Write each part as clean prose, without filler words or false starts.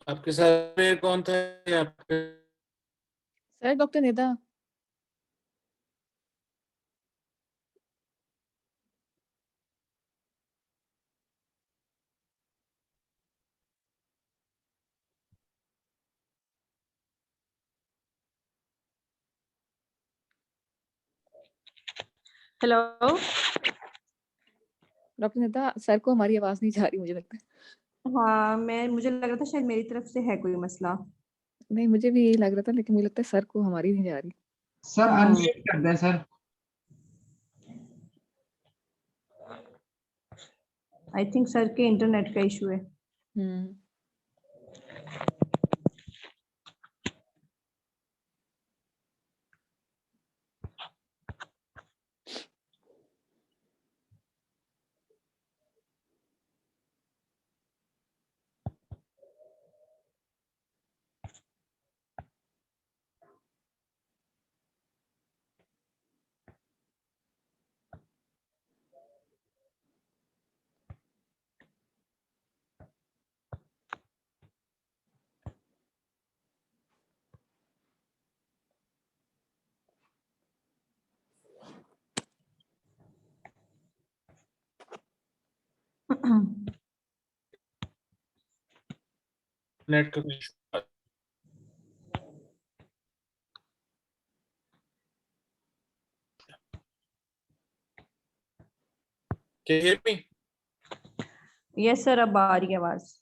आपके साथ में कौन था आपके? Sir doctor Nida. Hello. Doctor Nida, sir को हमारी आवाज नहीं जा रही, मुझे लगता है। हाँ, मुझे लग रहा था शायद मेरी तरफ से है कोई मसला। नहीं, मुझे भी यही लग रहा था, लेकिन मुझे लगता है सर को हमारी नहीं जा रही। सर अनम्यूट कर दें सर। आई थिंक सर के इंटरनेट का इशू है। हम्म। नेट का कुछ Can you hear me? Yes sir, अब आ रही है आवाज।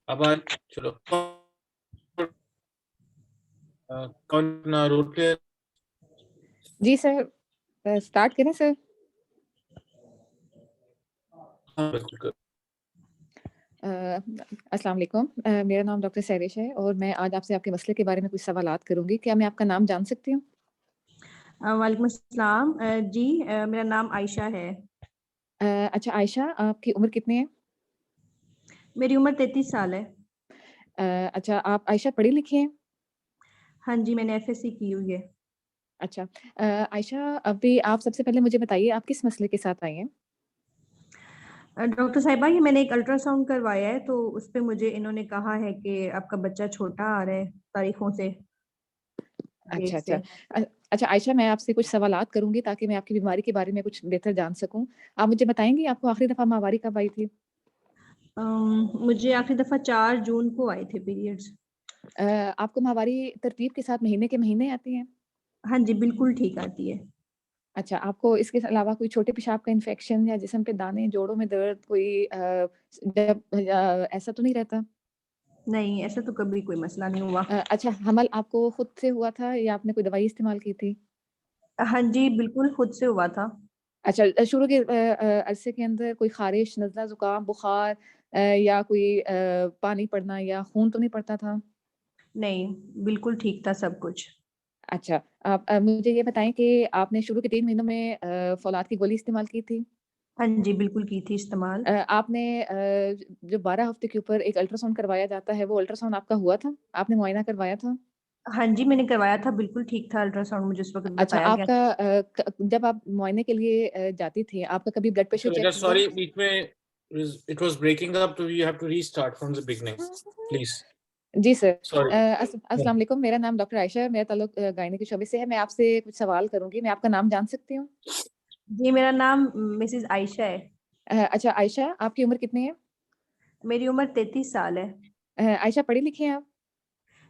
अब चलो कौन अपना रोल प्ले? जी सर, स्टार्ट करें सर। अस्सलाम वालेकुम। मेरा नाम डॉक्टर सैरिश है और मैं आज आपसे आपके मसले के बारे में कुछ सवालात करूंगी। क्या मैं आपका नाम जान सकती हूँ? वालेकुम अस्सलाम। जी, मेरा नाम आयशा है। अच्छा आयशा, आपकी उम्र कितनी है? मेरी उम्र 33 साल है। अच्छा, आप आयशा पढ़ी लिखी हैं? हाँ जी, मैंने एफएससी की हुई है। अच्छा, आयशा अभी आप सबसे पहले मुझे बताइए, आप किस मसले के साथ आई हैं? डॉक्टर साहिबा, ये मैंने एक अल्ट्रासाउंड करवाया है, तो उस पे मुझे इन्होंने कहा है कि आपका बच्चा छोटा आ रहा है तारीखों से, अच्छा, डेट अच्छा। से। अच्छा आयशा, मैं आपसे कुछ सवालात करूँगी ताकि मैं आपकी बीमारी के बारे में कुछ बेहतर जान सकूँ। आप मुझे बताएँगी आपको आखिरी दफ़ा माहवारी कब आई थी? मुझे आखिरी दफा 4 जून को आए थे पीरियड्स। आपको माहवारी तरतीब के साथ महीने के महीने आती हैं? हाँ जी, बिल्कुल ठीक आती है। अच्छा, आपको इसके अलावा कोई छोटे पेशाब का इन्फेक्शन या जिस्म पे दाने, जोड़ों में दर्द कोई ऐसा तो नहीं रहता? नहीं, ऐसा तो कभी कोई मसला नहीं हुआ। अच्छा, हमल आपको खुद से हुआ था या आपने कोई दवाई इस्तेमाल की थी? हाँ जी, बिल्कुल खुद से हुआ था। अच्छा, शुरू के अरसे के अंदर कोई ख़ारिश, नज़ला, ज़ुकाम, बुखार या कोई पानी पड़ना या खून तो नहीं पड़ता था? नहीं, बिल्कुल ठीक था सब कुछ। अच्छा, आप मुझे ये बताएँ कि आपने शुरू के 3 महीनों में फ़ौलाद की गोली इस्तेमाल की थी? हाँ जी, बिल्कुल की थी इस्तेमाल। आपने जो 12 हफ्ते के ऊपर एक अल्ट्रासाउंड करवाया जाता है, वो अल्ट्रासाउंड आपका हुआ था? आपने मुआयना करवाया था? हाँ जी, मैंने करवाया था, बिल्कुल ठीक था अल्ट्रासाउंड, मुझे उस वक़्त अच्छा, बताया गया। आपका जब आप मुआयने के लिए जाती थी, आपका कभी ब्लड प्रेशर चेक हुआ? Sorry, बीच में it was breaking up, so you have to restart from the beginning, please. जी सर। Sorry. अस्सलाम वालेकुम, मेरा नाम डॉक्टर आयशा है, मेरा ताल्लुक गायनी के शोबे से है। मैं आपसे कुछ सवाल करूँगी, मैं आपका नाम जान सकती हूँ? जी, मेरा नाम मिसेस आयशा है। अच्छा आयशा, आपकी उम्र कितनी है? मेरी उम्र 33 साल है। आयशा पढ़ी लिखी हैं आप?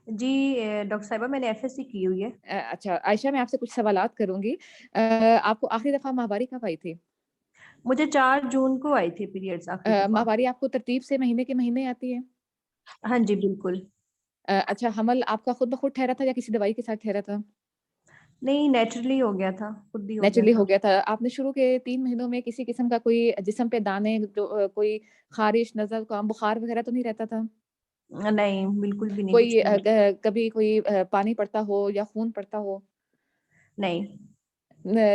जी, डॉक्टर साहिबा, मैंने एफएससी की हुई है। अच्छा आयशा, मैं आपसे कुछ सवालात करूँगी। आपको आखिरी दफ़ा माहवारी कब आई थी? मुझे 4 जून को आई थी पीरियड्स आखिरी दफ़ा। माहवारी आपको तरतीब से महीने के महीने आती है? हाँ जी, बिल्कुल। अच्छा, हमल आपका खुद ब खुद ठहरा था या किसी दवाई के साथ ठहरा था? नहीं, नेचुरली हो गया था, खुद ही हो गया नेचुरली हो था। गया था। आपने शुरू के 3 महीनों में किसी किस्म का कोई जिस्म पे दाने, जो कोई ख़ारिश, नज़ला, ज़ुकाम, बुखार वग़ैरह तो नहीं रहता था? नहीं, बिल्कुल भी नहीं, कोई कुछ नहीं। कभी कोई पानी पड़ता हो या खून पड़ता हो? नहीं।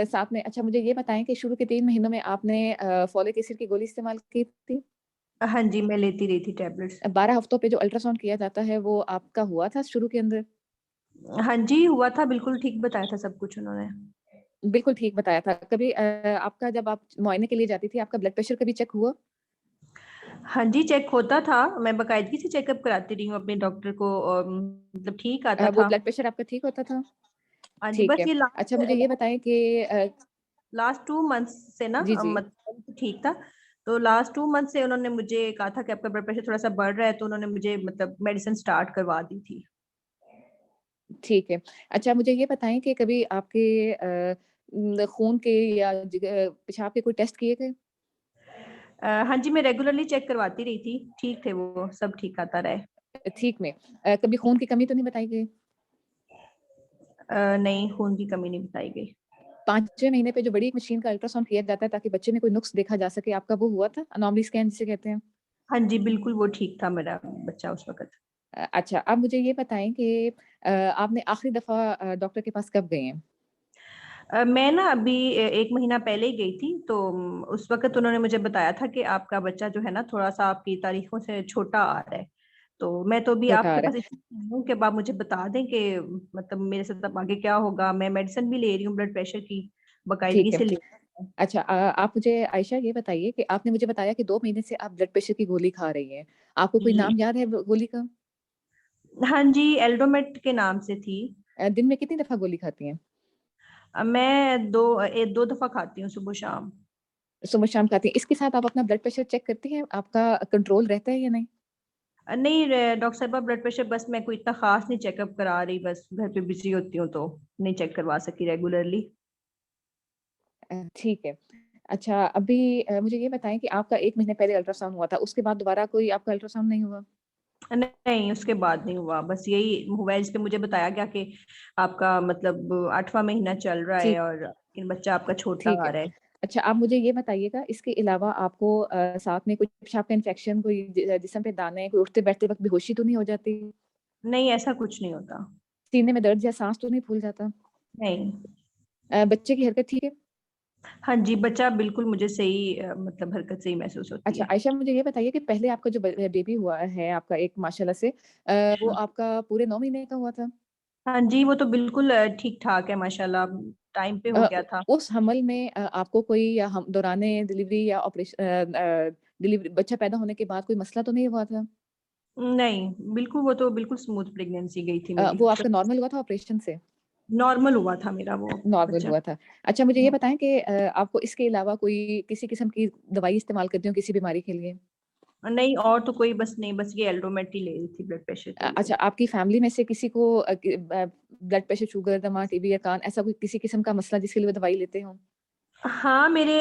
साथ में अच्छा मुझे ये बताएँ कि शुरू के 3 महीनों में आपने फ़ोलिक एसिड की गोली इस्तेमाल की थी? हाँ जी, मैं लेती रही थी टैबलेट्स। 12 हफ्तों पे जो अल्ट्रासाउंड किया जाता है, वो आपका हुआ था शुरू के अंदर? हाँ जी, हुआ था, बिल्कुल ठीक बताया था सब कुछ उन्होंने। बिल्कुल ठीक बताया था। कभी आपका जब आप मुआयने के लिए जाती थी, आपका ब्लड प्रेशर कभी चेक हुआ? हाँ जी, चेक होता था। मैं बाकायदगी से चेकअप कराती रही हूँ अपने डॉक्टर को और मतलब ठीक आता वो था। ब्लड प्रेशर आपका ठीक होता था? हाँ जी, ठीक बस है। ये अच्छा मुझे ये बताएं कि लास्ट 2 मंथ्स से ना जी जी मतलब ठीक था। तो लास्ट 2 मंथ से उन्होंने मुझे कहा था कि आपका ब्लड प्रेशर थोड़ा सा बढ़ रहा है, तो उन्होंने मुझे मतलब मेडिसिन स्टार्ट करवा दी थी। ठीक है। अच्छा मुझे ये बताएं कि कभी आपके खून के या पेशाब के कोई टेस्ट किए गए? हाँ जी, मैं रेगुलरली चेक करवाती रही थी, ठीक थे वो, सब ठीक आता रहा है। ठीक में कभी खून की कमी तो नहीं बताई गई? नहीं, खून की कमी नहीं बताई गई। 5वें महीने पे जो बड़ी एक मशीन का अल्ट्रासाउंड किया जाता है ताकि बच्चे में कोई नुक्स देखा जा सके, आपका वो हुआ था? अनोमली स्कैन जिसे कहते हैं। हाँ जी, बिल्कुल वो ठीक था मेरा बच्चा उस वक़्त। अच्छा अब मुझे ये बताएं कि आपने आखिरी दफ़ा डॉक्टर के पास कब गए हैं? मैं ना अभी 1 महीना पहले ही गई थी, तो उस वक़्त उन्होंने मुझे बताया था कि आपका बच्चा जो है ना थोड़ा-सा आपकी तारीखों से छोटा आ रहा है। तो मैं तो अभी छोटा आ आपके रहा पास है। इसलिए आई हूँ कि अब आप मुझे बता दें कि मतलब मेरे साथ अब आगे क्या होगा? मैं मेडिसिन भी ले रही हूँ ब्लड प्रेशर की, बाकायदगी ठीक है। से ले रही हूँ। अच्छा आप मुझे आयशा ये बताइए कि आपने मुझे बताया कि 2 महीने से आप ब्लड प्रेशर की गोली खा रही हैं। आपको कोई जी। नाम याद है गोली का? हाँ जी, एल्डोमेट के नाम से थी। दिन में कितनी दफ़ा गोली खाती हैं? मैं 2 दफ़ा खाती हूँ सुबह-शाम। सुबह-शाम खाती हैं। इसके साथ आप अपना ब्लड प्रेशर चेक करती हैं? आपका कंट्रोल रहता है या नहीं? नहीं डॉक्टर साहिबा, ब्लड प्रेशर बस मैं कोई इतना ख़ास नहीं चेकअप करा रही, बस घर पे बिज़ी होती हूँ तो नहीं चेक करवा सकी रेगुलरली। ठीक है। अच्छा अभी मुझे ये बताएँ कि आपका 1 महीने पहले अल्ट्रासाउंड हुआ था, उसके बाद दोबारा कोई आपका अल्ट्रासाउंड नहीं हुआ? नहीं, उसके बाद नहीं हुआ। बस यही हुआ है जिस पे मुझे बताया गया कि आपका मतलब 8वां महीना चल रहा है ठीक और लेकिन बच्चा आपका छोटा ठीक आ है। रहा है। अच्छा आप मुझे ये बताइएगा इसके अलावा आपको साथ में कोई पेशाब का इन्फेक्शन, कोई जिस्म पे दाने, कोई उठते-बैठते वक़्त बेहोशी तो नहीं हो जाती? नहीं, ऐसा कुछ नहीं होता। सीने में दर्द या साँस तो नहीं फूल जाता? नहीं। बच्चे की हरकत ठीक है? हाँ जी, बच्चा बिल्कुल मुझे सही मतलब हरकत सही महसूस होती अच्छा है। आयशा मुझे ये बताइए कि पहले आपका जो बेबी हुआ है आपका एक माशाल्लाह से वो आपका पूरे 9 महीने का हुआ था? हाँ जी, वो तो बिल्कुल ठीक-ठाक है माशाल्लाह, टाइम पे हो गया था। उस हमल में आपको कोई या हम दौराने डिलीवरी या डिलीवरी बच्चा पैदा होने के बाद कोई मसला तो नहीं हुआ था? नहीं, बिल्कुल वो तो बिल्कुल स्मूथ प्रेगनेंसी गई थी मेरी। वो आपका नॉर्मल हुआ था ऑपरेशन से? नॉर्मल हुआ था मेरा वो नॉर्मल बच्चा। हुआ था। अच्छा मुझे ये बताएँ कि आपको इसके अलावा कोई किसी किस्म की दवाई इस्तेमाल करती हो किसी बीमारी के लिए? नहीं और तो कोई बस नहीं, बस ये एल्डोमेट ही ले रही थी ब्लड प्रेशर के लिए। अच्छा आपकी फैमिली में से किसी को ब्लड प्रेशर, शुगर, दमा, टीबी या कान ऐसा कोई किसी किस्म का मसला जिसके लिए वो दवाई लेते हों? हाँ, मेरे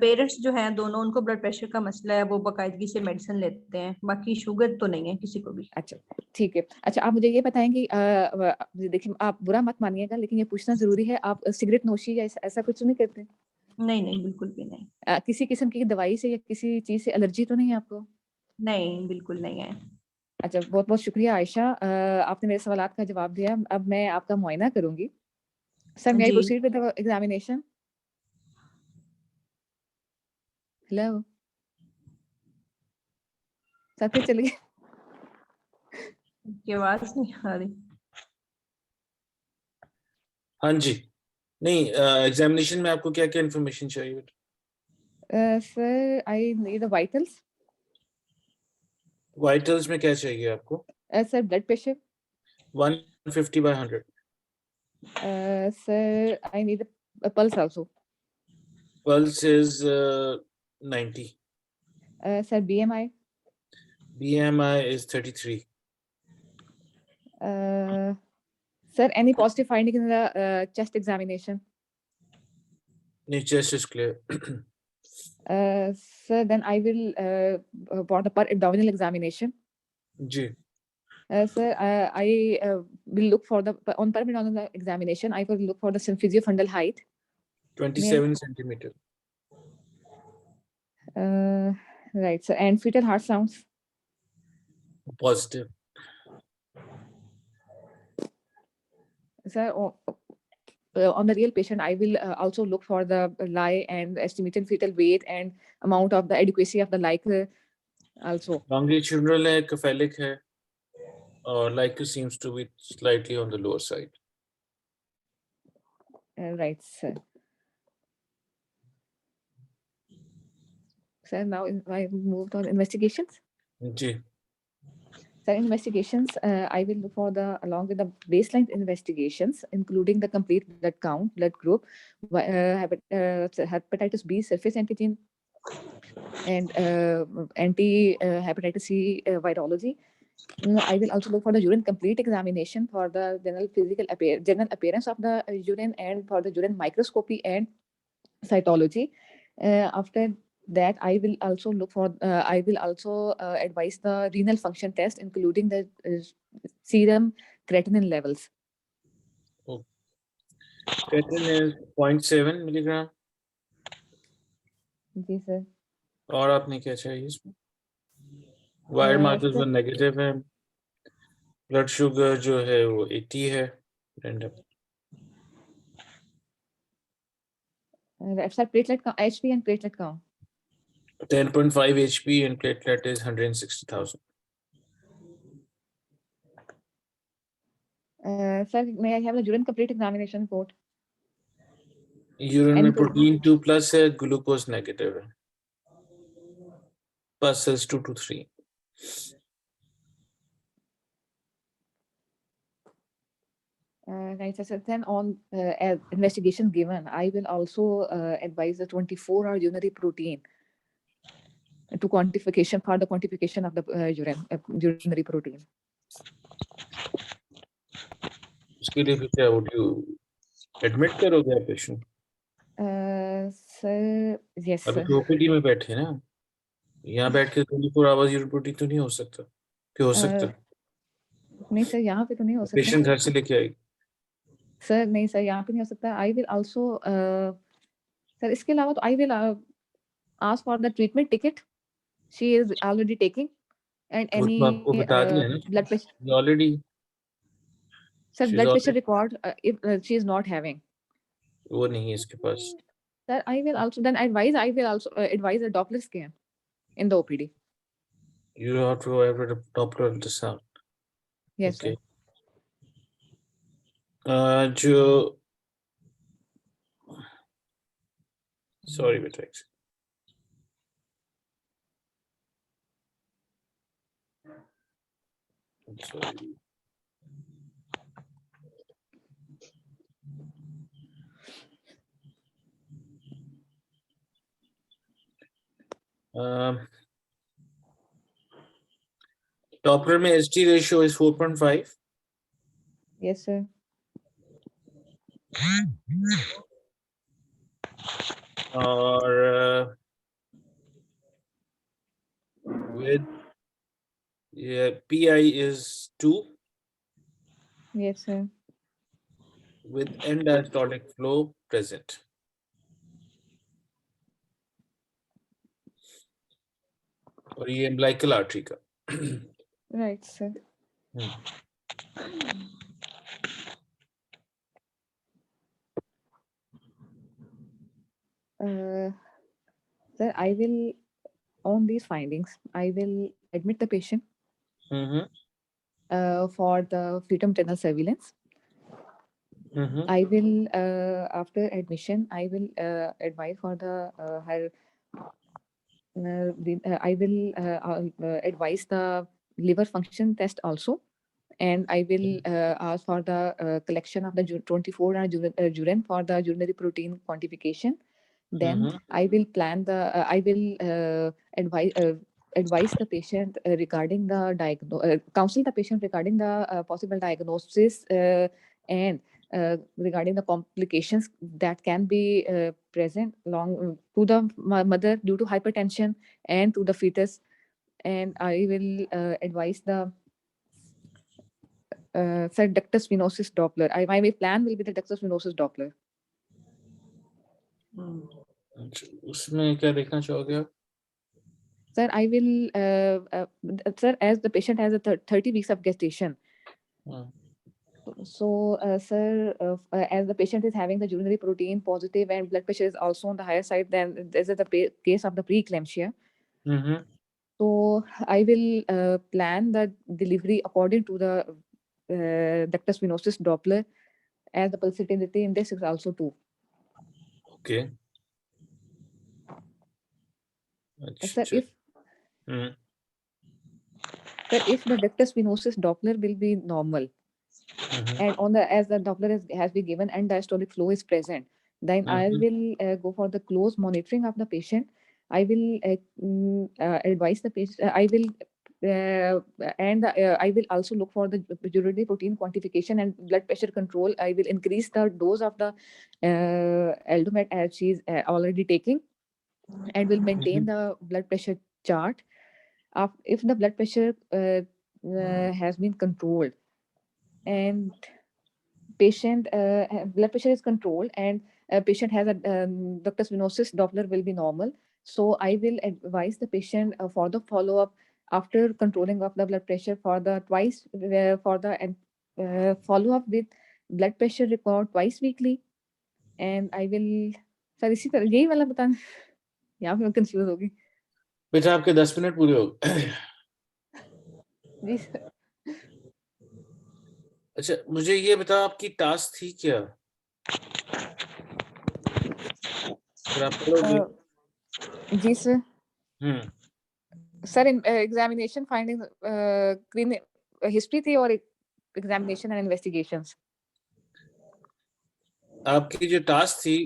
पेरेंट्स जो हैं दोनों, उनको ब्लड प्रेशर का मसला है, वो बाकायदगी से मेडिसिन लेते हैं। बाकी शुगर तो नहीं है किसी को भी। अच्छा, ठीक है। अच्छा आप मुझे ये बताएँ कि देखिए आप बुरा मत मानिएगा लेकिन ये पूछना ज़रूरी है, आप सिगरेट नोशी या ऐसा ऐसा कुछ नहीं करते? नहीं, नहीं, बिल्कुल भी नहीं। किसी किस्म की दवाई से या किसी चीज़ से एलर्जी तो नहीं है आपको? नहीं, बिल्कुल नहीं है। अच्छा, बहुत-बहुत शुक्रिया आयशा आपने मेरे सवालात का जवाब दिया। अब मैं आपका मुआयना करूँगी। सर मे आई जी। Proceed with the examination? Hello? Sir फिर चलिए। आपकी आवाज़ नहीं आ रही। हाँ जी। नहीं, एग्जामिनेशन में आपको क्या क्या इन्फॉर्मेशन चाहिए बेटा? Sir I need the vitals. Vitals में क्या चाहिए आपको? Sir blood pressure. 150/100। Sir I need a pulse also. Pulse is 90। Sir BMI. BMI is 33. Sir any positive finding in the chest examination? नहीं, chest is clear. Sir, then I will want a per abdominal examination. जी। Sir, I will look for the on per abdominal examination. I will look for the symphysiofundal height. Male. 27 centimeter. Right, sir. And fetal heart sounds. Positive. Sir, on the real patient, I will also look for the lie and estimated fetal weight and amount of the adequacy of the like also. Longitudinal है, cephalic है, और like seems to be slightly on the lower side. Right, sir. Sir, now I moved on investigations. Ji So investigations, I will look for along with the baseline investigations, including the complete blood count, blood group, hepatitis B surface antigen, and anti-hepatitis C virology. I will also look for the urine complete examination for the general appearance of the urine, and for the urine microscopy and cytology. After that, I will also look for. I will also advise the renal function test, including the serum creatinine levels. creatinine is 0.7 milligram ji sir. और आपने क्या चाहिए इसमें wire markers sir, negative है blood sugar जो है वो 80 है random sir, platelet count, HP and platelet count. 10.5 HP and platelet is 160,000. Sir, may I have the urine complete examination report? Urine में And प्रोटीन 2 प्लस है glucose negative है pulse sales 2 to 3 Right, sir. Then on investigation given, I will also advise the 24-hour urinary protein to quantification for the quantification of the urinary protein. उसके लिए फिर क्या would you admit करोगे आप patient Sir, yes, अभी sir. तो OPD में बैठे ना यहाँ बैठ के 24 आवर्स यूरिन प्रोटीन तो नहीं हो सकता क्यों हो सकता नहीं सर, यहाँ पे तो नहीं हो सकता. पेशेंट घर से लेके आएगी सर नहीं सर, यहाँ पे नहीं हो सकता. I will also सर इसके अलावा तो I will ask for the treatment ticket. She is already taking and वो any तो आपको बता दिया ना blood pressure. Already Sir, she's blood pressure already record if she is not having. वो नहीं है इसके पास Sir, I will also then advise. I will also advise a Doppler scan in the OPD. you have to have a Doppler ultrasound Yes, okay sir. जो sorry बेटा एक second. I'm sorry. Doppler में HT ratio is 4.5 Yes, sir. और with PI is 2 Yes, sir. with end diastolic flow present. और ये umbilical artery का Right, sir. Sir, I will, on these findings, I will admit the patient for the fetal maternal surveillance. I will, after admission, I will advise for the her. I will advise the liver function test also, and I will ask for the collection of the 24-hour urine for the urinary protein quantification. Then I will plan the. I will advise the patient regarding the counsel the patient regarding the possible diagnosis and regarding the complications that can be present along to the mother due to hypertension and to the fetus. And I will advise the ductus venosus Doppler. My plan will be the ductus venosus Doppler. उसमें क्या देखना चाहोगे आप Sir, I will, sir, as the patient has a 30 weeks of gestation. So, sir, as the patient is having the urinary protein positive and blood pressure is also on the higher side, then this is the case of the preeclampsia. So, I will plan the delivery according to the ductus venosus Doppler, as the pulsatility index is also 2. Okay. अच्छा Sir, if hmm if the ductus venosus Doppler will be normal, and on the as the Doppler has been given and diastolic flow is present, then I Mhm. will go for the close monitoring of the patient. I will advise the patient. I will I will also look for the urinary protein quantification and blood pressure control. I will increase the dose of the Aldomet as she is already taking, and will maintain the blood pressure chart. If the blood pressure has been controlled and patient blood pressure is controlled and patient has a ductus venosus Doppler will be normal. So I will advise the patient for the follow up after controlling of the blood pressure for the twice for the follow up with blood pressure record twice weekly. And I will sir इसी तरह यही वाला बताना यहाँ पे मैं confuse होगी बेटा आपके 10 मिनट पूरे हो गए। जी सर अच्छा मुझे ये बताओ आपकी टास्क थी क्या? अगर आप पढ़ोगे जी सर हम्म सर एग्जामिनेशन फाइंडिंग हिस्ट्री थी और एग्जामिनेशन एंड इन्वेस्टिगेशंस आपकी जो टास्क थी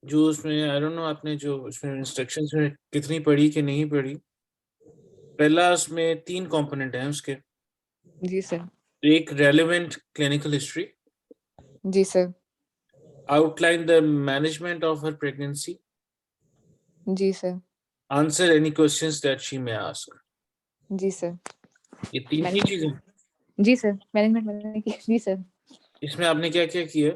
जो उसमें आई डोंट नो आपने जो उसमें इंस्ट्रक्शंस में कितनी पढ़ी कि नहीं पढ़ी। पहला उसमें 3 कंपोनेंट हैं उसके। जी सर एक रेलेवेंट क्लिनिकल हिस्ट्री, जी sir outline the management of her pregnancy, जी sir answer any questions that she may ask. जी सर ये 3 ही चीजें। जी सर मैनेजमेंट मैंने की जी सर इसमें आपने क्या क्या किया?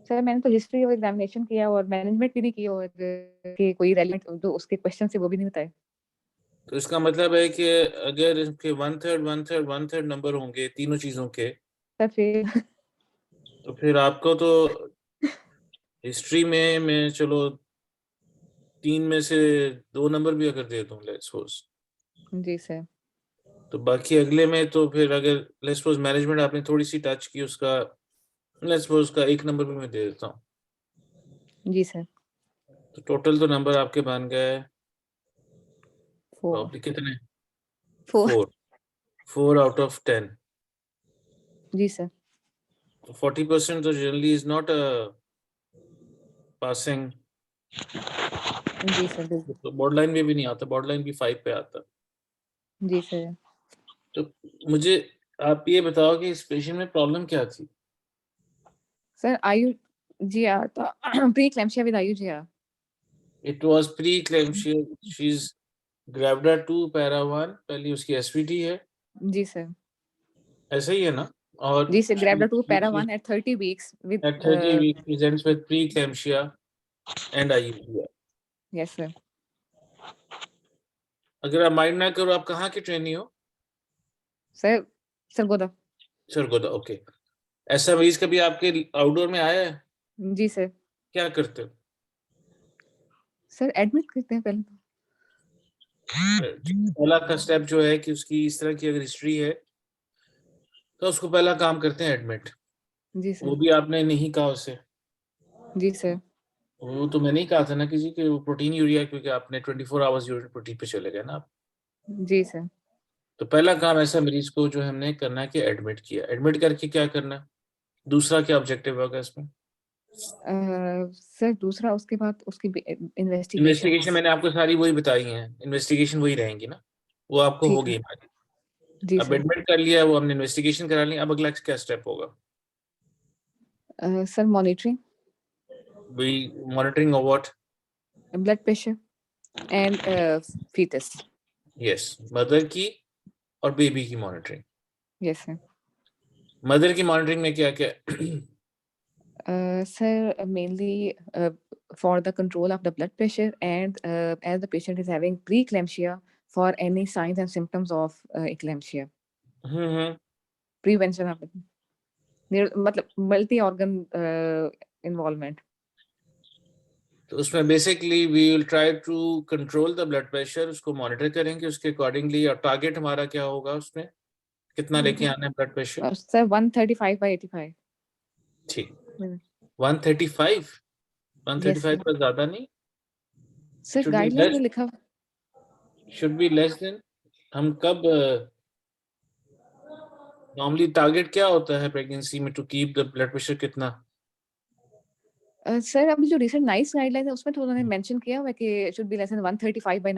सर मैंने तो हिस्ट्री और एग्जामिनेशन किया और मैनेजमेंट भी नहीं किया और कि कोई रेलेवेंट जो उसके क्वेश्चन से वो भी नहीं बताए तो इसका मतलब है कि अगर इसके 1/3 नंबर होंगे तीनों चीजों के, सर फिर तो फिर आपको तो हिस्ट्री में मैं चलो 3 में से 2 नंबर भी अगर दे दूं लेट्स सपोज, जी सर तो बाकी अगले में तो फिर अगर लेट्स सपोज मैनेजमेंट आपने थोड़ी सी टच की उसका लेट्स सपोज उसका 1 नंबर भी मैं दे देता हूँ। जी सर तो टोटल तो नंबर आपके बन गए 4 प्रॉब्ली कितने? 4 4 आउट ऑफ 10। जी सर तो 40% तो generally is not a passing. जी सर बिल्कुल तो बॉर्डर लाइन में भी नहीं आता, बॉर्डर लाइन भी 5 पे आता। जी सर तो मुझे आप ये बताओ कि इस पेशेंट में प्रॉब्लम क्या थी? सर आयु जी आर था प्री क्लैम्पशिया विद आयु G R it was preeclampsia, she is gravida 2 para 1, पहली उसकी एसवीटी है, जी सर ऐसा ही है ना? और जी sir gravida 2 para 1 at 30 weeks with at 30 weeks presents with preeclampsia and IUPR। yes sir अगर आप माइंड ना करो आप कहाँ की ट्रेनी हो? Sir Sargodha Sargodha, okay. ऐसा मरीज कभी आपके आउटडोर में आया है? जी सर क्या करते हो? सर एडमिट करते हैं पहले तो पहला का स्टेप जो है कि उसकी इस तरह की अगर हिस्ट्री है तो उसको पहला काम करते हैं एडमिट। जी वो सर भी आपने नहीं कहा उसे। जी सर वो तो मैंने ही कहा था ना किसी के वो प्रोटीन यूरिया, क्योंकि आपने 24 आवर्स यूरिन प्रोटीन पे चले गए ना आप। जी सर तो पहला काम ऐसा मरीज को जो हमने करना है कि एडमिट किया। एडमिट करके क्या करना है? दूसरा क्या ऑब्जेक्टिव होगा इसमें? सर दूसरा उसके बाद उसकी इन्वेस्टिगेशन इन्वेस्टिगेशन मैंने आपको सारी वही बताई हैं, इन्वेस्टिगेशन वही रहेंगी ना, वो आपको ठीक होगी है हमारी। जी अब सर एडमिट कर लिया, वो हमने इन्वेस्टिगेशन करा ली, अब अगला क्या स्टेप होगा? Sir monitoring we monitoring of what? Blood pressure and fetus yes, mother की और बेबी की मॉनिटरिंग। yes sir मदर की मॉनिटरिंग में क्या क्या? sir mainly for the control of the blood pressure and as the patient is having preeclampsia for any signs and symptoms of eclampsia prevention of मतलब multi organ involvement तो उसमें basically we will try to control the blood pressure, उसको monitor करेंगे उसके accordingly. और target हमारा क्या होगा उसमें, कितना लेके आना है ब्लड प्रेशर? सर 135/85 ठीक, 135 yes sir. पर ज्यादा नहीं? सर गाइडलाइन में लिखा should be less than, हम कब नॉर्मली टारगेट क्या होता है प्रेगनेंसी में to keep the blood pressure कितना? सर अभी जो रिसेंट नाइस गाइडलाइन है उसमें तो उन्होंने मेंशन किया हुआ है कि should be less than 135 by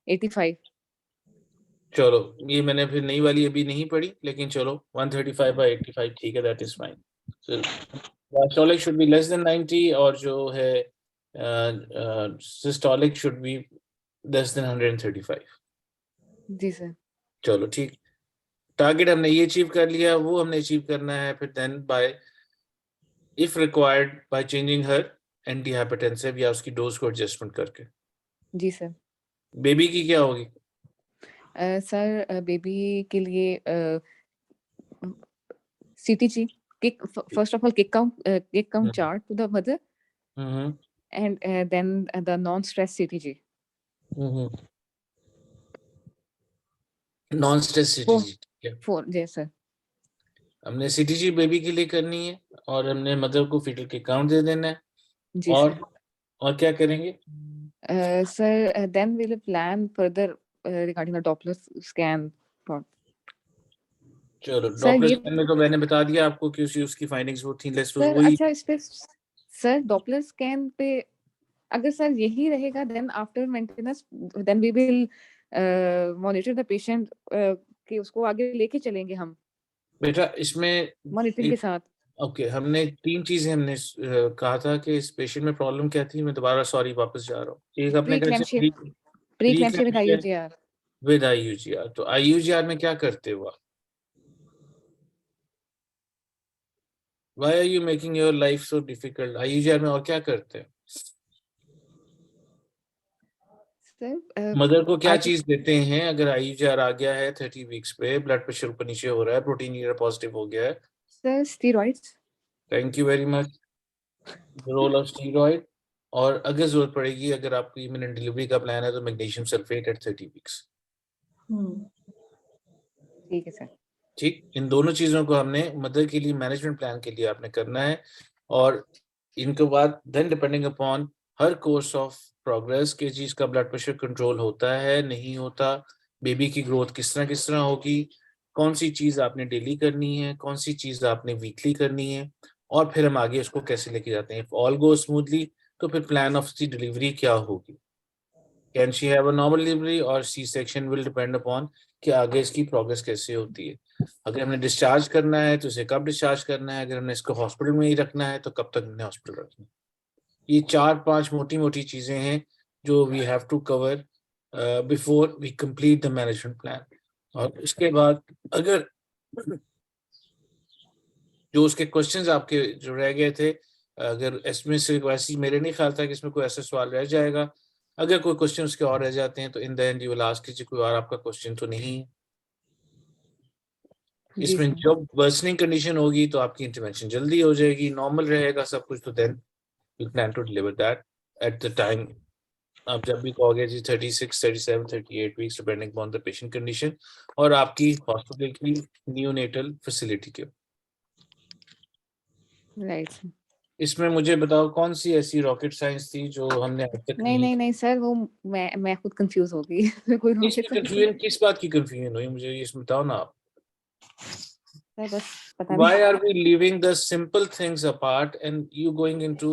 85। चलो ये मैंने फिर नई वाली अभी नहीं पढ़ी, लेकिन चलो 135/85 ठीक है, that is fine. So diastolic should be less than 90 और जो है systolic should be less than 135। जी सर। चलो ठीक, टारगेट हमने ये अचीव कर लिया, वो हमने अचीव करना है फिर then by if required by changing her antihypertensive या उसकी डोज को एडजस्टमेंट करके। जी सर। बेबी की क्या होगी? सर बेबी के लिए CTG, kick, first of all kick count chart to the mother, and then the non-stress CTG. Non-stress CTG। 4 yes sir। हमने CTG बेबी के लिए करनी है और हमने मदर को फीटल के काउंट दे देना है। जी और क्या करेंगे? Sir then we will plan further regarding the Doppler scan for। चलो सर डॉपलर ये स्कैन में तो मैंने बता दिया आपको कि उसकी फाइंडिंग्स वो थी, लेट्स सर वही। अच्छा इस पे सर डॉपलर स्कैन पे अगर सर यही रहेगा then after maintenance then we will monitor the patient कि उसको आगे लेके चलेंगे हम बेटा इसमें मॉनिटरिंग के साथ। ओके, हमने 3 चीजें हमने कहा था कि इस पेशेंट में प्रॉब्लम क्या थी। मैं दोबारा सॉरी वापस जा रहा हूँ। एक अपने प्रीक्लैम्पशिया विद IUGR। With IUGR। तो IUGR में क्या करते हो आप? Why are you making your life so difficult? IUGR में और क्या करते हैं? मदर को क्या चीज देते हैं अगर IUGR आ गया है 30 वीक्स पे, ब्लड प्रेशर ऊपर नीचे हो रहा है, प्रोटीन यूरिया पॉजिटिव हो गया है? Sir steroids. Thank you very much. Role of steroid, और अगर जरूरत पड़ेगी, अगर आपको इमिनेंट डिलीवरी का प्लान है तो मैग्नीशियम सल्फेट एट 30 वीक्स। ठीक है सर। ठीक, इन दोनों चीजों को हमने मदर के लिए मैनेजमेंट प्लान के लिए आपने करना है। और इनके बाद then depending upon her course of progress के चीज का ब्लड प्रेशर कंट्रोल होता है नहीं होता, बेबी की ग्रोथ किस तरह होगी, कौन सी चीज आपने डेली करनी है, कौन सी चीज आपने वीकली करनी है, और फिर हम आगे उसको कैसे लेके जाते हैं। ऑल गो स्मूथली तो फिर प्लान ऑफ दी डिलीवरी क्या होगी। Can she have a normal delivery और C section will depend upon कि आगे इसकी प्रोग्रेस कैसे होती है। अगर हमने डिस्चार्ज करना है तो इसे कब डिस्चार्ज करना है, अगर हमने इसको हॉस्पिटल में ही रखना है तो कब तक हमने हॉस्पिटल रखना है। ये 4-5 मोटी चीजें हैं जो we have to cover before we complete the management plan. और इसके बाद अगर जो उसके क्वेश्चंस आपके जो रह गए थे, अगर इसमें से वैसी मेरे नहीं ख्याल था कि इसमें कोई ऐसा सवाल रह जाएगा। अगर कोई क्वेश्चन उसके और रह जाते हैं तो in the end you will ask कि कोई और आपका क्वेश्चन तो नहीं है। इसमें जब वर्सनिंग कंडीशन होगी तो आपकी इंटरवेंशन जल्दी हो जाएगी, नॉर्मल रहेगा सब कुछ तो then you plan to deliver that at the time. आप जब भी कहोगे जी 36, 37, 38 weeks depending upon the patient condition और आपकी हॉस्पिटल की न्यूनेटल फैसिलिटी के। राइट। इसमें मुझे बताओ कौन सी ऐसी रॉकेट साइंस थी जो हमने अब तक नहीं सर, वो मैं खुद कंफ्यूज हो गई। कोई रॉकेट कंफ्यूजन किस बात की कंफ्यूजन हुई मुझे ये बताओ ना आप। सर बस पता Why नहीं। are we leaving the simple things apart and you going into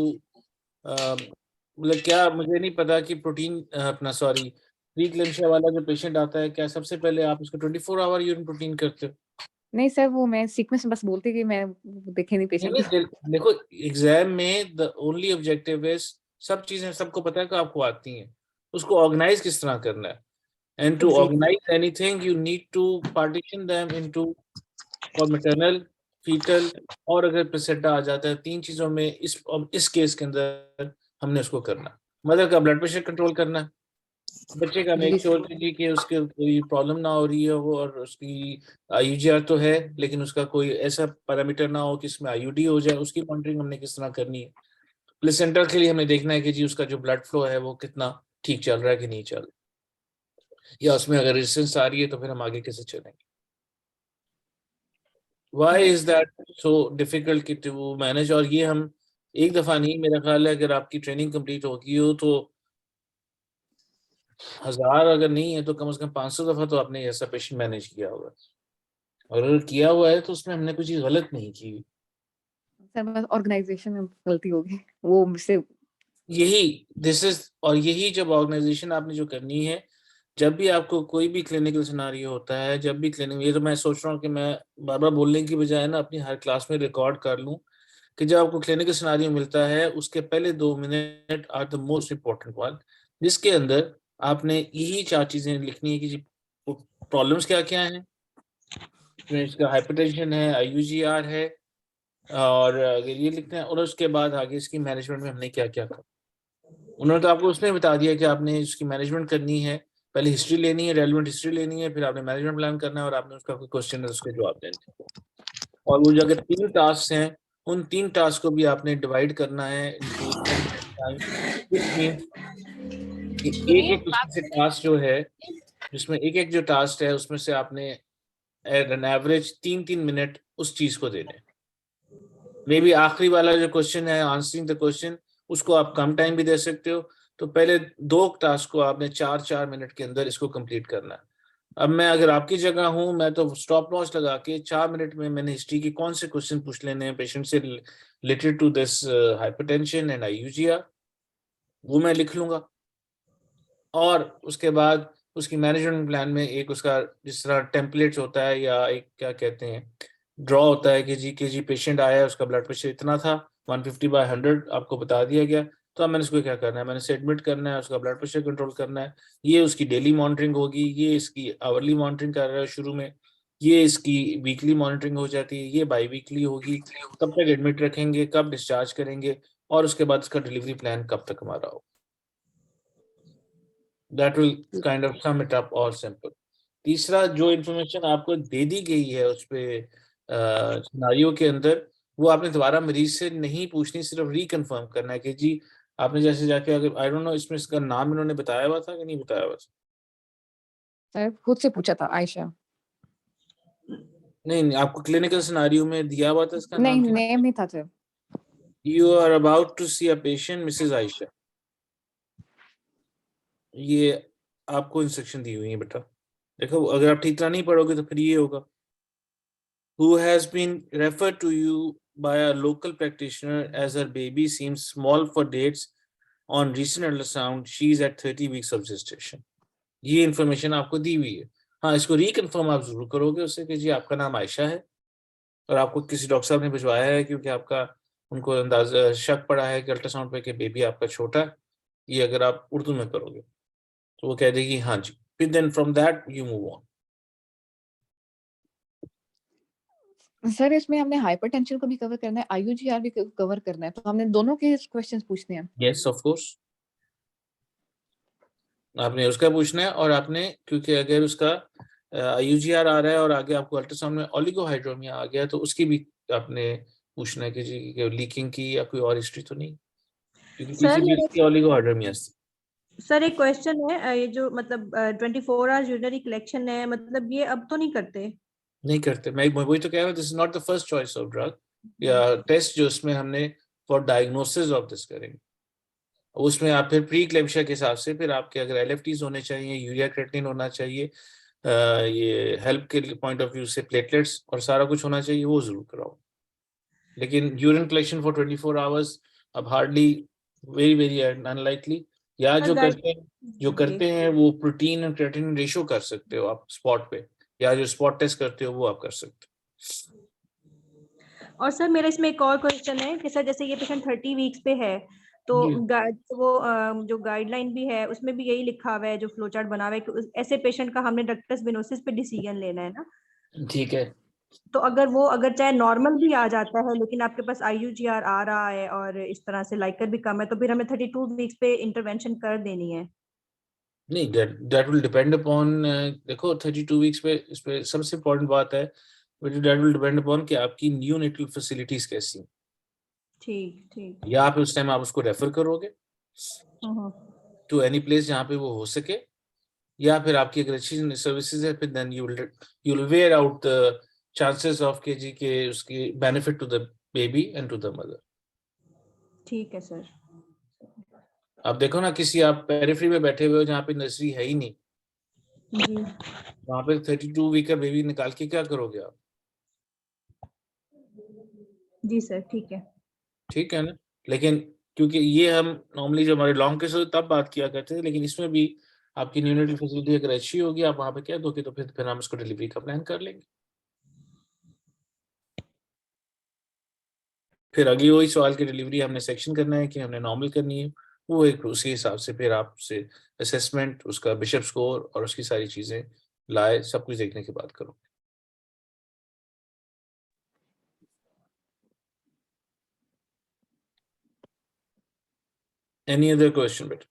मतलब क्या मुझे नहीं पता कि प्रोटीन अपना सॉरी प्रीक्लेम्शिया वाला जो पेशेंट आता है क्या सबसे पहले आप उसको 24 आवर यूरिन प्रोटीन करते हो? नहीं सर, वो मैं सीक्वेंस में बस बोलती कि मैं देखे नहीं पेशेंट को। देखो एग्जाम में द ओनली ऑब्जेक्टिव इज सब चीजें सबको पता है कि आपको आती हैं, उसको ऑर्गेनाइज किस तरह करना है। And to organise anything you need to partition them into for maternal, fetal और अगर प्लेसेंटा आ जाता है, 3 चीजों में इस केस के अंदर हमने उसको करना। मदर का ब्लड प्रेशर कंट्रोल करना, बच्चे का मेक श्योर कीजिए कि उसके कोई प्रॉब्लम ना हो रही है वो, और उसकी IUGR तो है लेकिन उसका कोई ऐसा पैरामीटर ना हो कि इसमें IUD हो जाए, उसकी मॉनिटरिंग हमने किस तरह करनी है। प्लेसेंटा के लिए हमें देखना है कि जी उसका जो ब्लड फ्लो है वो कितना ठीक चल रहा है कि नहीं चल रहा, या उसमें अगर रेजिस्टेंस आ रही है तो फिर हम आगे कैसे चलेंगे। Why is that so difficult to manage? और ये हम एक दफा नहीं, मेरा ख्याल है अगर आपकी ट्रेनिंग कंप्लीट होगी हो तो 1000 अगर नहीं है तो कम से कम 500 दफा तो आपने ऐसा पेशेंट मैनेज किया होगा, और अगर किया हुआ है तो उसमें हमने कुछ चीज गलत नहीं की। सर बस ऑर्गेनाइजेशन में गलती होगी, वो मुझसे यही जब ऑर्गेनाइजेशन आपने जो करनी है, जब भी आपको कोई भी क्लिनिकल सिनारियो होता है, जब भी क्लिनिक, ये तो मैं सोच रहा हूँ कि मैं बार बार बोलने की बजाय ना अपनी हर क्लास में रिकॉर्ड कर लूँ कि जब आपको क्लिनिकल सिनारियो मिलता है उसके पहले 2 minute are the most important one, जिसके अंदर आपने यही 4 चीजें लिखनी है कि जी प्रॉब्लम्स क्या क्या हैं, इसका हाइपरटेंशन है, IUGR है, और अगर ये लिखते हैं, और उसके बाद आगे इसकी मैनेजमेंट में हमने क्या क्या करा। उन्होंने तो आपको उसने बता दिया कि आपने इसकी मैनेजमेंट करनी है, पहले हिस्ट्री लेनी है, रेलेवेंट हिस्ट्री लेनी है, फिर आपने मैनेजमेंट प्लान करना है, और आपने उसका कोई क्वेश्चन है उसके जवाब देने हैं। और वो जो अगर 3 टास्क हैं, उन 3 टास्क को भी आपने डिवाइड करना है इनटू 10 टाइम। दिस मींस कि एक उसमें से टास्क जो है, जिसमें एक जो टास्क है उसमें से आपने एट एन एवरेज 3-3 मिनट उस चीज को देने। मे बी आखिरी वाला जो क्वेश्चन है, आंसरिंग द क्वेश्चन, उसको आप कम टाइम भी दे सकते हो। तो पहले 2 टास्क को आपने 4-4 मिनट के अंदर इसको कंप्लीट करना है। अब मैं अगर आपकी जगह हूं, मैं तो स्टॉप लॉस लगा के 4 मिनट में मैंने हिस्ट्री के कौन से क्वेश्चन पूछ लेने हैं पेशेंट से related to this hypertension and IUGR, वो मैं लिख लूंगा। और उसके बाद उसकी मैनेजमेंट प्लान में एक उसका जिस तरह टेम्पलेट्स होता है, या एक क्या कहते हैं ड्रॉ होता है कि जी पेशेंट आया, उसका ब्लड प्रेशर इतना था, 150/100 आपको बता दिया गया, तो अब मैंने इसको क्या करना है, मैंने इसे एडमिट करना है, उसका ब्लड प्रेशर कंट्रोल करना है। ये उसकी डेली मॉनिटरिंग होगी, ये इसकी आवरली मॉनिटरिंग कर रहा है शुरू में, ये इसकी वीकली मॉनिटरिंग हो जाती है, ये बाई वीकली होगी, कब तक एडमिट रखेंगे, कब डिस्चार्ज करेंगे, और उसके बाद इसका डिलीवरी प्लान कब तक हमारा हो। That will kind of sum it up or simple. तीसरा जो इन्फॉर्मेशन आपको दे दी गई है उस पे सिनारियो के अंदर, वो आपने दोबारा मरीज से नहीं पूछनी, सिर्फ रिकन्फर्म करना है कि जी आपने जैसे जाके, अगर आई डोंट नो इसमें इसका नाम इन्होंने बताया हुआ था कि नहीं बताया हुआ था। सर खुद से पूछा था, आयशा। नहीं, आपको क्लिनिकल सिनारियो में दिया हुआ था इसका नहीं, नाम? नेम नहीं था sir. You are about to see a patient missus Ayesha, ये आपको इंस्ट्रक्शन दी हुई है बेटा। देखो अगर आप ठीक तरह नहीं पढ़ोगे तो फिर ये होगा, who has been referred to you by a local practitioner as her baby seems small for dates on recent ultrasound, she is at 30 weeks of gestation। ये इंफॉर्मेशन आपको दी हुई है। हाँ, इसको रिकन्फर्म आप जरूर करोगे उससे कि जी आपका नाम आयशा है और आपको किसी डॉक्टर साहब ने भिजवाया है क्योंकि आपका उनको अंदाजा शक पड़ा है कि अल्ट्रासाउंड पे कि बेबी आपका छोटा है। ये अगर आप उर्दू में करोगे तो वो कह देगी हाँ जी, फिर then from that you move on. Sir इसमें हमने हाइपरटेंशन को भी कवर करना है, IUGR भी कवर करना है, तो हमने दोनों के क्वेश्चंस पूछने हैं। यस ऑफ कोर्स, आपने उसका पूछना है, और आपने क्योंकि अगर उसका IUGR आ रहा है और आगे आपको अल्ट्रासाउंड में ओलिगोहाइड्रोमिया आ गया तो उसकी भी आपने पूछना है कि जी लीकिंग की या कोई और हिस्ट्री तो नहीं, क्योंकि सर PCB की ओलिगोहाइड्रोमिया। सर एक क्वेश्चन है, ये जो मतलब 24 आवर्स यूरिनरी कलेक्शन है, मतलब ये अब तो नहीं करते? नहीं करते, मैं वही तो कह रहा हूँ, this is not the first choice of drug या टेस्ट जो इसमें हमने फॉर डायग्नोसिस ऑफ दिस करेंगे। उसमें आप फिर प्री क्लेम्शिया के हिसाब से फिर आपके अगर LFTs होने चाहिए, यूरिया क्रेटिनिन होना चाहिए, ये हेल्प के पॉइंट ऑफ व्यू से प्लेटलेट्स और सारा कुछ होना चाहिए, वो जरूर कराओ। लेकिन यूरिन कलेक्शन फॉर 24 आवर्स अब हार्डली, वेरी वेरी अनलाइकली, या जो करते हैं वो प्रोटीन और क्रेटिनिन रेशो कर सकते हो आप स्पॉट पे, या जो स्पॉट टेस्ट करते हो वो आप कर सकते हो। और सर मेरा इसमें एक और क्वेश्चन है कि सर जैसे ये पेशेंट 30 वीक्स पे है, तो वो जो गाइडलाइन भी है उसमें भी यही लिखा हुआ है, जो फ्लो चार्ट बना हुआ है कि ऐसे पेशेंट का हमने डक्टस वेनोसिस पे डिसीजन लेना है ना। ठीक है, तो अगर चाहे नॉर्मल भी आ जाता है लेकिन आपके पास IUGR आ रहा है और इस तरह से लाइकर भी कम है, तो फिर हमें 32 वीक्स पे इंटरवेंशन कर देनी है? नहीं, दैट विल डिपेंड अपॉन, देखो 32 वीक्स पे इस पे सबसे इम्पोर्टेंट बात है, दैट विल डिपेंड अपॉन कि आपकी न्यूनेटल फैसिलिटीज कैसी हैं। ठीक ठीक। या आप उस टाइम आप उसको रेफर करोगे हम्म। टू एनी प्लेस जहाँ पे वो हो सके, या फिर आपकी अगर अच्छी सर्विसेज है फिर then you will wear out the chances of के उसकी benefit to the baby and to the mother. ठीक है सर। आप देखो ना, किसी आप पेरिफेरी में बैठे हुए हो जहाँ पे नर्सरी है ही नहीं, जी वहां पे 32 वीक का बेबी निकाल के क्या करोगे आप? जी सर, ठीक है। ठीक है ना। लेकिन क्योंकि ये हम नॉर्मली जो हमारे लॉन्ग केस होते तब बात किया करते थे, लेकिन इसमें भी आपकी न्यूनेटल फैसिलिटी अगर अच्छी होगी, आप वहां पे कह दोगे तो फिर हम इसको डिलीवरी का प्लान कर लेंगे। फिर अगली वही सवाल की डिलीवरी हमने सेक्शन करना है कि हमने नॉर्मल करनी है, वो एक उसी हिसाब से फिर आपसे असेसमेंट, उसका बिशप स्कोर और उसकी सारी चीजें लाए, सब कुछ देखने के बाद करो। एनी अदर क्वेश्चन बेटा?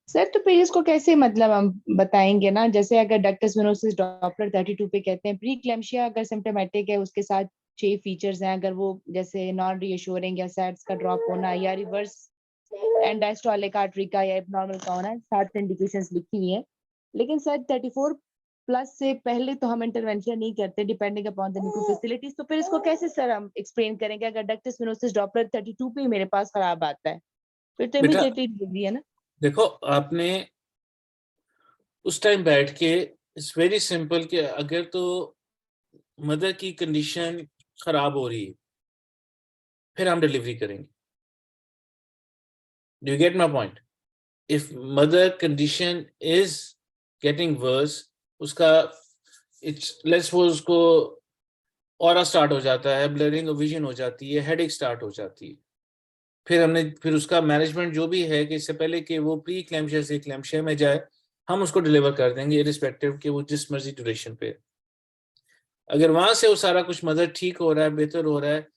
सर तो फिर इसको कैसे मतलब हम बताएंगे ना, जैसे अगर डक्टस वेनोसिस डॉपलर 32 पे कहते हैं, प्री क्लैम्शिया अगर सिम्टोमेटिक है, उसके साथ 6 फीचर्स हैं, अगर वो जैसे नॉन रीअश्योरिंग या सैड्स का ड्रॉप होना या रिवर्स एंड डायस्टोलिक आर्टरी का या एबनॉर्मल का होना, 7 इंडिकेशंस लिखी हुई है। लेकिन सर 34 प्लस से पहले तो हम इंटरवेंशन नहीं करते depending upon the new facilities, तो फिर इसको कैसे सर हम एक्सप्लेन करेंगे अगर डक्टस वेनोसिस डॉपलर 32 पे मेरे पास खराब आता है, फिर तो बेटा इमीडिएटली डिलीवरी है ना। देखो, आपने उस टाइम बैठ के, इट्स वेरी सिंपल कि अगर तो मदर की कंडीशन खराब हो रही है फिर हम डिलीवरी करेंगे। Do you get my point? If mother condition is getting worse, उसका इट्स लेट्स सपोज उसको ऑरा स्टार्ट हो जाता है, ब्लरिंग ऑफ विजन हो जाती है, हेडेक स्टार्ट हो जाती है, फिर उसका मैनेजमेंट जो भी है कि इससे पहले कि वो प्री क्लैम्शिया से क्लैम्शिया में जाए, हम उसको डिलीवर कर देंगे इरिस्पेक्टिव कि वो जिस मर्जी ड्यूरेशन पे। अगर वहां से वो सारा कुछ मदर ठीक हो रहा है, बेहतर हो रहा है,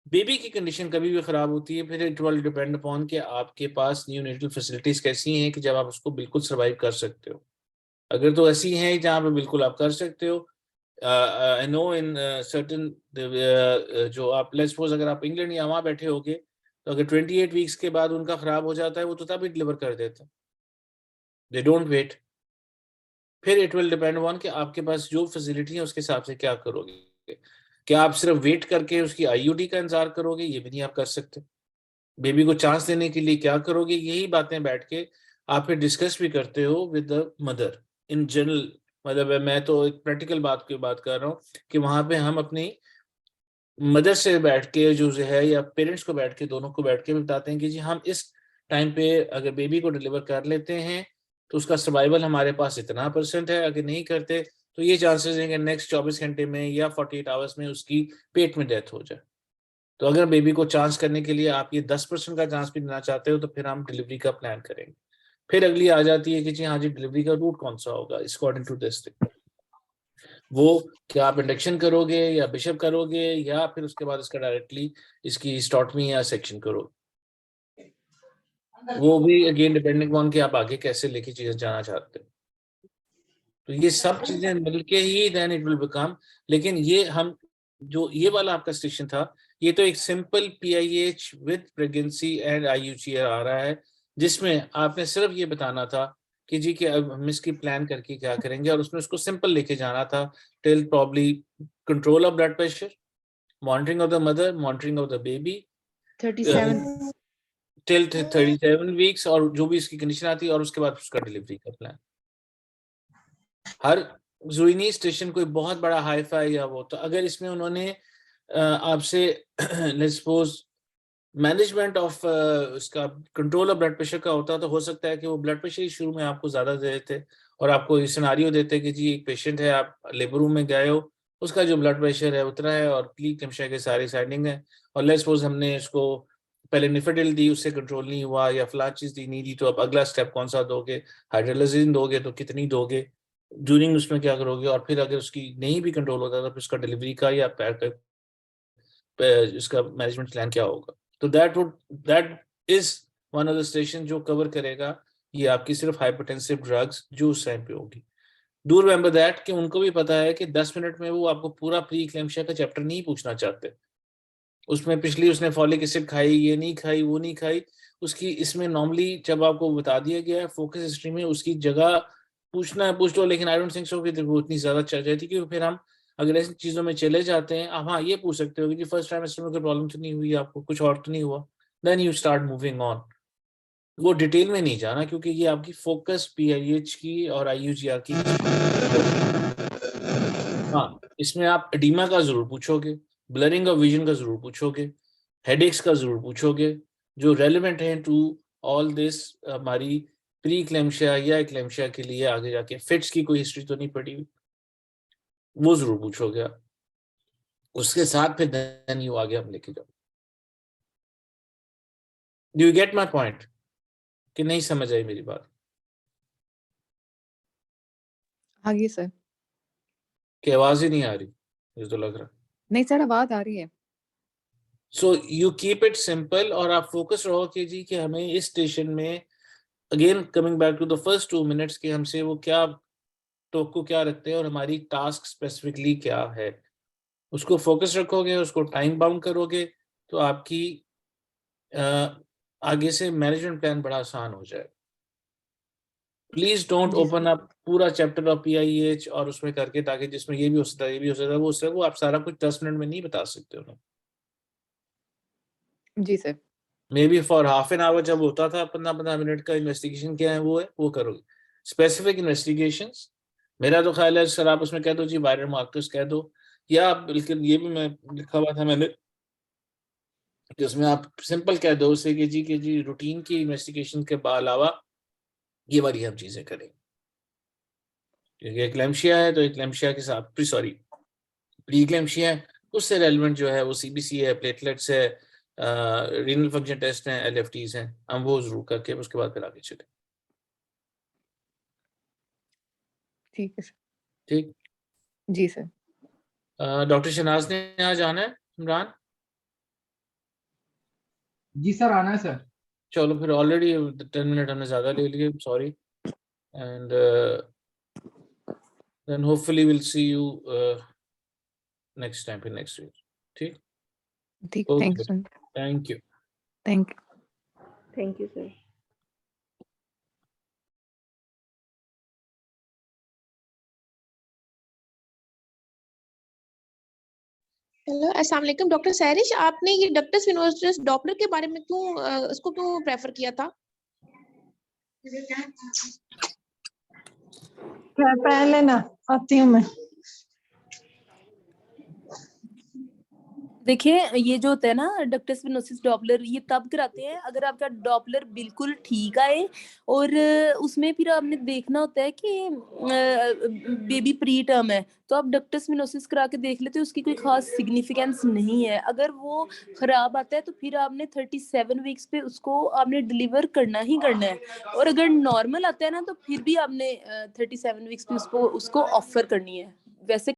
बेबी की कंडीशन कभी भी खराब होती है, फिर इट विल डिपेंड अपॉन कि आपके पास न्यूनेटल फैसिलिटीज कैसी हैं कि जब आप उसको बिल्कुल सर्वाइव कर सकते हो। अगर तो ऐसी हैं जहाँ पे बिल्कुल आप कर सकते हो, आई नो इन सर्टन, जो आप लेट्स सपोज अगर आप इंग्लैंड या वहाँ बैठे होगे, तो अगर 28 वीक्स के बाद उनका खराब हो जाता है, वो तो तभी डिलीवर कर देते हैं, दे डोंट वेट। फिर इट विल डिपेंड ऑन कि आपके पास जो फैसिलिटी है उसके हिसाब से क्या करोगे। क्या आप सिर्फ वेट करके उसकी आईयूडी का इंतजार करोगे? ये भी नहीं आप कर सकते। बेबी को चांस देने के लिए क्या करोगे? यही बातें बैठ के आप फिर डिस्कस भी करते हो with the mother in general. मतलब मैं तो एक प्रैक्टिकल बात की बात कर रहा हूँ कि वहां पे हम अपनी मदर से बैठ के जो है, या पेरेंट्स को बैठ के, दोनों को बैठ के बताते हैं कि जी हम इस टाइम पे अगर बेबी को डिलीवर कर लेते हैं तो उसका सर्वाइवल हमारे पास इतना % है, अगर नहीं करते तो ये चांसेस हैं कि नेक्स्ट 24 घंटे में या 48 आवर्स में उसकी पेट में डेथ हो जाए। तो अगर बेबी को चांस करने के लिए आप ये 10% का चांस भी देना चाहते हो तो फिर हम डिलीवरी का प्लान करेंगे। फिर अगली आ जाती है कि जी हाँ जी, डिलीवरी का रूट कौन सा होगा अकॉर्डिंग टू दिस। वो क्या आप इंडक्शन करोगे या बिशप करोगे, या फिर उसके बाद इसका डायरेक्टली इसकी स्टॉटमी या सेक्शन करोगे, वो भी अगेन डिपेंडिंग ऑन कि आप आगे कैसे लेके चीजें जाना चाहते हो। तो ये सब चीजें मिलके ही देन इट विल बिकम। लेकिन ये हम जो ये वाला आपका स्टेशन था, ये तो एक simple PIH with pregnancy and IUCR आ रहा है, जिसमें आपने सिर्फ ये बताना था कि जी कि अब हम इसकी प्लान करके क्या करेंगे, और उसमें उसको सिंपल लेके जाना था till probably control of blood pressure, monitoring of the mother, monitoring of the baby 37 till 37 weeks, और जो भी इसकी कंडीशन आती है, और उसके बाद उसका डिलीवरी का प्लान। हर ज़ुइनी स्टेशन कोई बहुत बड़ा हाई फाई या वो, तो अगर इसमें उन्होंने आपसे लेट्स सपोज मैनेजमेंट ऑफ उसका कंट्रोल ऑफ ब्लड प्रेशर का होता, तो हो सकता है कि वो ब्लड प्रेशर ही शुरू में आपको ज्यादा दे देते और आपको ये सिनारियो देते कि जी एक पेशेंट है, आप लेबर रूम में गए हो, उसका जो ब्लड प्रेशर है उतना है और प्री क्लैम्शिया के सारे साइडिंग है, और लेट्स सपोज हमने इसको पहले निफेडिल दी, उससे कंट्रोल नहीं हुआ, या फला चीज दी नहीं दी, तो अब अगला स्टेप कौन सा दोगे? हाइड्रोलाइसिन दोगे तो कितनी दोगे? ड्यूरिंग उसमें क्या करोगे? और फिर अगर उसकी नहीं भी कंट्रोल होता तो फिर उसका डिलीवरी का या पैर का इसका मैनेजमेंट प्लान क्या होगा? तो that is one of the station जो कवर करेगा ये आपकी सिर्फ हाइपरटेंसिव ड्रग्स जो उस टाइम पे होगी। डू रिमेंबर दैट कि उनको भी पता है कि 10 मिनट में वो आपको पूरा प्री क्लैम्शिया का चैप्टर नहीं पूछना चाहते। उसमें पिछली उसने फॉलिक एसिड खाई, ये नहीं खाई, वो नहीं खाई, उसकी इसमें नॉर्मली जब आपको बता दिया गया है फोकस हिस्ट्री में उसकी जगह पूछना है पूछ लो, लेकिन आई डोंट थिंक सो कि वो इतनी ज्यादा चल जाती, क्योंकि फिर हम अगर ऐसी चीजों में चले जाते हैं, आप हाँ ये पूछ सकते हो कि जी फर्स्ट ट्राइमेस्टर में कोई प्रॉब्लम तो नहीं हुई आपको, कुछ और तो नहीं हुआ, then you start moving on. वो डिटेल में नहीं जाना, क्योंकि ये आपकी फोकस PIH की और IUGR की। हाँ, इसमें आप एडिमा का जरूर पूछोगे, ब्लरिंग ऑफ विजन का जरूर पूछोगे, हेडेक्स का जरूर पूछोगे, जो रेलेवेंट है टू ऑल दिस हमारी प्री इक्लेम्शिया या इक्लेम्शिया के लिए आगे जाके। फिट्स की कोई हिस्ट्री तो नहीं पड़ी हुई, वो जरूर पूछोगे आप। उसके साथ फिर देन यू आगे हम लेके जाओ। Do you get my point कि नहीं समझ आई मेरी बात? आगे सर। कि आवाज ही नहीं आ रही, मुझे तो लग रहा। नहीं सर, आवाज आ रही है। So you keep it simple, और आप फोकस रहो कि जी कि हमें इस स्टेशन में, again coming back to the first 2 minutes, के हमसे वो क्या टोको क्या रखते हैं और हमारी टास्क स्पेसिफिकली क्या है, उसको फोकस रखोगे, उसको टाइम बाउंड करोगे, तो आपकी आगे से मैनेजमेंट प्लान बड़ा आसान हो जाए। प्लीज डोंट जी ओपन अप पूरा चैप्टर ऑफ PIH और उसमें करके, ताकि जिसमें ये भी हो सकता है, ये भी हो सकता है, वो हो सकता है, वो आप सारा कुछ 10 मिनट में नहीं बता सकते हो। जी sir. Maybe for half an hour जब होता था 15-15 मिनट का इन्वेस्टिगेशन क्या है वो करोगे। स्पेसिफिक इन्वेस्टिगेशंस, मेरा तो ख्याल है सर आप उसमें कह दो जी वायरल मार्कर्स कह दो, या आप बिल्कुल ये भी मैं लिखा हुआ था मैंने कि उसमें आप सिंपल कह दो उसे कि जी रूटीन की इन्वेस्टिगेशन के अलावा ये वाली हम चीजें करें, क्योंकि एक्लेम्शिया है तो एक्लेम्शिया के साथ सॉरी प्री एक्लेम्शिया है, उससे रेलिवेंट जो है वो CBC है, प्लेटलेट्स है, रीनल फंक्शन टेस्ट हैं, LFTs हैं, हम वो जरूर करके उसके बाद फिर आगे चले। ठीक है सर। ठीक। जी सर। डॉक्टर शहनाज ने यहाँ जाना है इमरान? जी सर, आना है सर। चलो फिर, ऑलरेडी 10 मिनट हमने ज्यादा ले लिए, sorry, and then hopefully will see you next time, फिर नेक्स्ट वीक। ठीक, ठीक, thank okay, you sir. Thank you. Thank you. Thank you sir. Hello, अस्सलाम वालेकुम डॉक्टर सैरिश, आपने ये डक्टस वेनोसस डॉपलर के बारे में उसको क्यों प्रेफर किया था? पहले ना आती हूँ मैं। देखिए, ये जो होता है ना डक्टस वेनोसिस डॉपलर, ये तब कराते हैं अगर आपका डॉपलर बिल्कुल ठीक आए, और उसमें फिर आपने देखना होता है कि बेबी प्री टर्म है, तो आप डक्टस वेनोसिस करा के देख लेते हो, उसकी कोई खास सिग्निफिकेंस नहीं है। अगर वो खराब आता है तो फिर आपने 37 वीक्स पे उसको आपने डिलीवर करना ही करना है, और अगर नॉर्मल आता है ना तो फिर भी आपने 37 वीक्स पे उसको ऑफर करनी है। वैसे